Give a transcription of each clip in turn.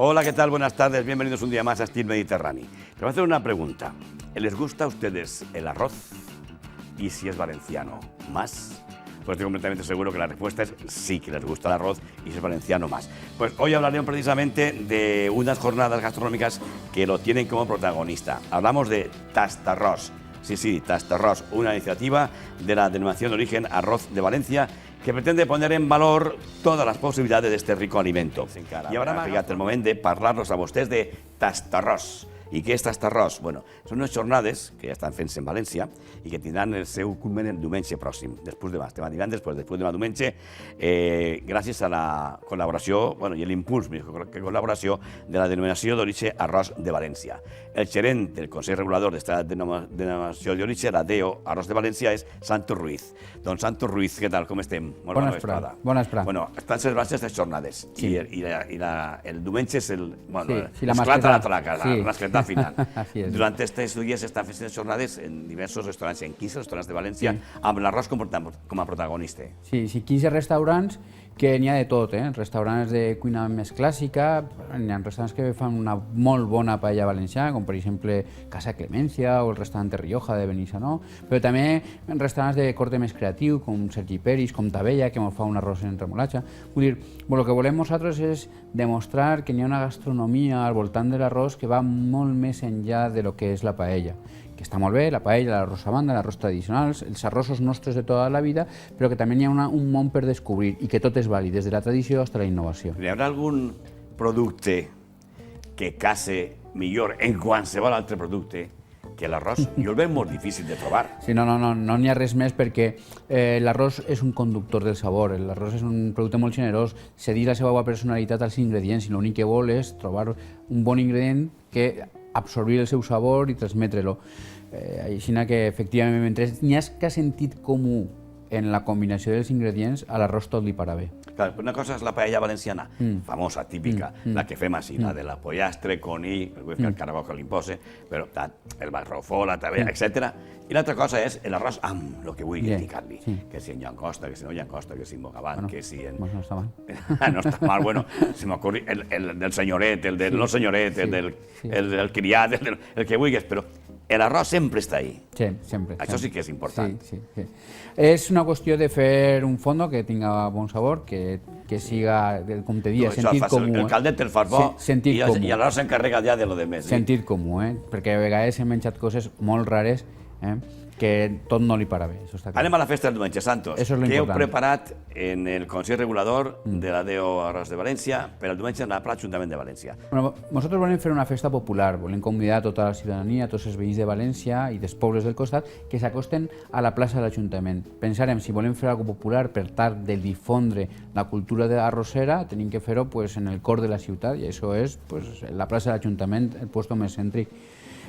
Hola, ¿qué tal? Buenas tardes, bienvenidos un día más a Steel Mediterráneo. Les voy a hacer una pregunta. ¿Les gusta a ustedes el arroz? Y si es valenciano, ¿más? Pues estoy completamente seguro que la respuesta es sí, que les gusta el arroz y si es valenciano, más. Pues hoy hablaremos precisamente de unas jornadas gastronómicas que lo tienen como protagonista. Hablamos de Tastarrós. Sí, Tastarrós, una iniciativa de la denominación de origen Arroz de Valencia que pretende poner en valor todas les possibilitats d'aquest rico alimento. I ara m'ha arribat el moment de parlar-los a vostès de Tastarrós. I què és Tastarrós? Bueno, són unes jornades que ja estan fent-se en València i que tindran el seu culmen el diumenge pròxim, després demà, estem divendres, després demà diumenge, gràcies a la col·laboració, bueno, i l'impuls, més que col·laboració, de la denominació d'origen Arròs de València. El gerent del Consell Regulador d'esta denominació d'origen, la DEO Arròs de València, és Santos Ruiz. Doncs Santos Ruiz, què tal, com estem? Bona vesprada. Bona vesprada. Bueno, estan celebrant aquestes jornades i el diumenge és la mascleta a la traca, la mascleta final. Durant aquests dies s'estan fent jornades en diversos restaurants, en 15 restaurants de València, amb l'arròs com a protagonista. Sí, 15 restaurants que n'hi ha de tot, restaurants de cuina més clàssica, n'hi ha restaurants que fan una molt bona paella valenciana, com per exemple Casa Clemencia o el restaurant Rioja de Benissanó, però també restaurants de corte més creatiu, com Sergi Peris, com Tabella, que ens fa un arròs en remolatge. Vull dir, el que volem nosaltres és demostrar que n'hi ha una gastronomia al voltant de l'arròs que va molt més enllà de lo que és la paella, que està molt bé, la paella, l'arròs a banda, l'arròs tradicionals, els arrossos nostres de tota la vida, però que també hi ha un món per descobrir i que tot és vàlid, des de la tradició fins a la innovació. Hi haurà algun producte que case millor en qualsevol altre producte que l'arròs? Jo el veig molt difícil de trobar. Sí, no n'hi ha res més perquè l'arròs és un conductor del sabor, l'arròs és un producte molt generós, cedir la seva personalitat als ingredients i l'únic que vol és trobar un bon ingredient que absorbir el seu sabor i transmetre-lo. Així que, efectivament, mentre n'hi ha sentit comú en la combinació dels ingredients, a l'arròs tot li para bé. Clar, una cosa és la paella valenciana, famosa, típica, la que fem així, la de la pollastre, conill, el caragol que li imposa, però el barrofó, la tabella, etc. I l'altra cosa és l'arròs amb el que vulgui ficar-li, que si en llangosta, que si no llangosta, que si en bogavant, que si en... No està mal. No està mal, bueno, se m'ocorri el del senyoret, el del no senyoret, el del criat, el que vulguis, però l'arròs sempre està ahí. Sí, sempre. Això sí que és important. Sí. És una qüestió de fer un fondo que tinga bon sabor, que siga, com te dia, sentit comú. El caldet el fas bo i l'arròs s'encarrega ja de lo de més. Sentit comú, perquè a vegades hem menjat coses molt rares que tot no li para bé. Anem a la festa del diumenge, Santos. Què heu preparat en el Consell Regulador de la DEO Arròs de València per al diumenge en el Pla Ajuntament de València? Nosaltres volem fer una festa popular, volem convidar a tota la ciutadania, a tots els veïns de València i dels pobles del costat que s'acosten a la plaça de l'Ajuntament. Pensarem, si volem fer alguna cosa popular per tal de difondre la cultura arrossera, tenim que fer-ho en el cor de la ciutat i això és la plaça de l'Ajuntament, el lloc més cèntric.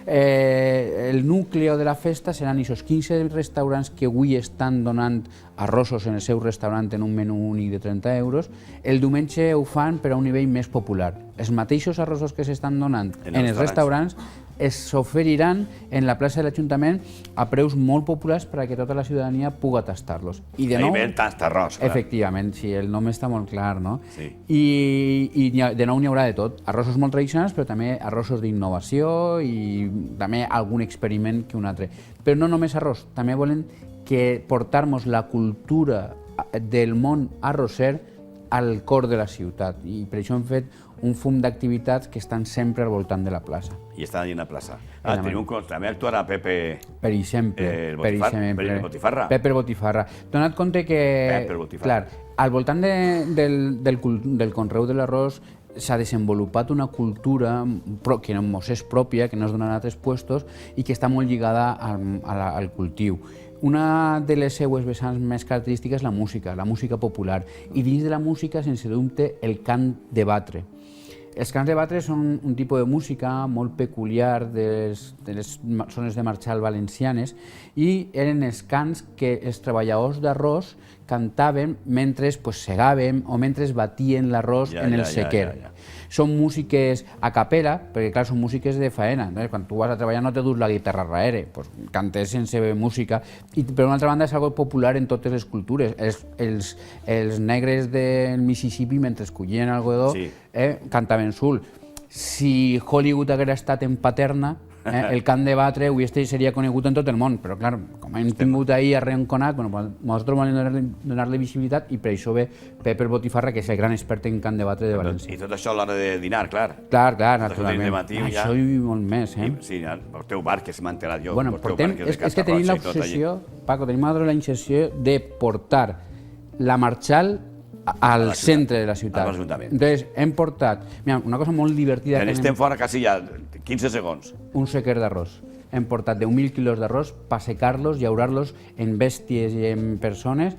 El nucli de la festa seran aquests 15 restaurants que avui estan donant arrossos en el seu restaurant en un menú únic de 30 euros. El diumenge ho fan per a un nivell més popular. Els mateixos arrossos que s'estan donant en els restaurants s'oferiran en la plaça de l'Ajuntament a preus molt populars perquè tota la ciutadania pugui tastar-los. I de nou... Tastarrós. Efectivament, sí, el nom està molt clar, no? I de nou n'hi haurà de tot. Arrossos molt tradicionals, però també arrossos d'innovació i també algun experiment que un altre. Però no només arròs, també volen portar-nos la cultura del món arrosser al cor de la ciutat i per això hem fet un fum d'activitats que estan sempre al voltant de la plaça. I estan allà a la plaça. També actuarà Pepe... Per exemple. Botifarra. Pepe Botifarra. Donat compte que... Pepe Botifarra. Clar, al voltant del conreu de l'arròs s'ha desenvolupat una cultura que no és pròpia, que no es dona en altres puestos i que està molt lligada al cultiu. Una de les seues vessants més característiques és la música popular. I dins de la música, sense dubte, el cant de batre. Els cants de batre són un tipus de música molt peculiar de les zones de marxal valencianes i eren els cants que els treballadors d'arròs cantaven mentre segaven o mentre batien l'arròs en el sequer. Són músiques a capella, perquè clar, són músiques de faena. Quan tu vas a treballar no te dus la guitarra darrere, cantes sense música. I per una altra banda és algo popular en totes les cultures. Els negres del Mississippi, mentre collien algodó, cantaven sul. si Hollywood haguera estat en Paterna, el Can de Batre avui seria conegut en tot el món, però clar, com hem tingut ahir arrenconat, nosaltres volem donar-li visibilitat i per això ve Pep el Botifarra, que és el gran expert en Can de Batre de València. I tot això a l'hora de dinar, clar. Clar, naturalment. Això i molt més, eh? Sí, el teu bar, que se m'ha enterat jo. Bueno, és que tenim l'obsessió, Paco, tenim l'obsessió de portar la Marxal al centre de la ciutat. Entonces, hem portat... Mira, una cosa molt divertida... Estem fora quasi ja 15 segons. Un sequer d'arròs. Hem portat 10.000 quilos d'arròs per secar-los, llaurar-los en bèsties i en persones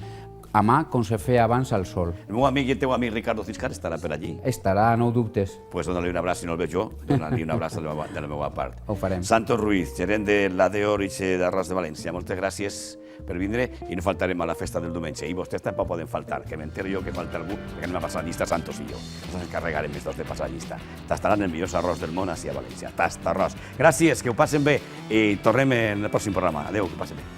a mà, com se feia abans al sol. El meu amic i el teu amic Ricardo Ciscar estarà per allí? Estarà, no ho dubtes. Pues dona-li un abraç, si no el veig jo, dona-li un abraç de la meva part. Ho farem. Santos Ruiz, gerent de l'ADO Orixe d'Arròs de València, moltes gràcies per vindre i no faltarem a la festa del diumenge. I vostès tampoc poden faltar, que m'entero jo que falta algú, perquè anem a passar llista Santos i jo. Ens encarregarem els dos de passar llista. Tastaran el millor arròs del món així a València. Tasta arròs. Gràcies, que ho passen bé i tornem en el pròxim programa. Adéu, que ho passen bé.